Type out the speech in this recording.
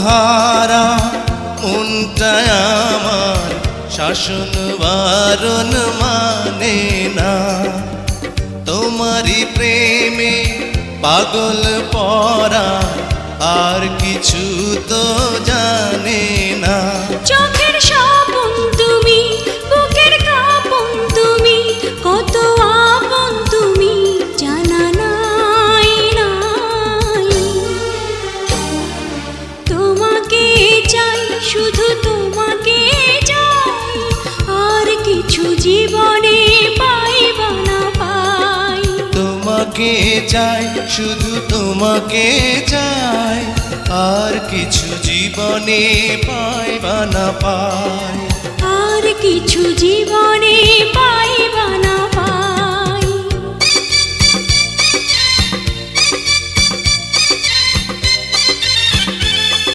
হারা মনটা আমার শাসন বারণ মানে না। তোমারই প্রেমে পাগল পরা আর কিছু তো জানে না। চোখের স্বপন তুমি, বুকের কাঁপন তুমি, কত আপন তুমি জানা নাই নাই। তোমাকে চাই, শুধু তোমাকে চাই, আর কিছু জীবনে পাইবা না পাই। তোমাকে চাই, শুধু তোমাকে চাই, আর কিছু জীবনে পাইবা না পাই। আর কিছু জীবনে পাইবা না পাই।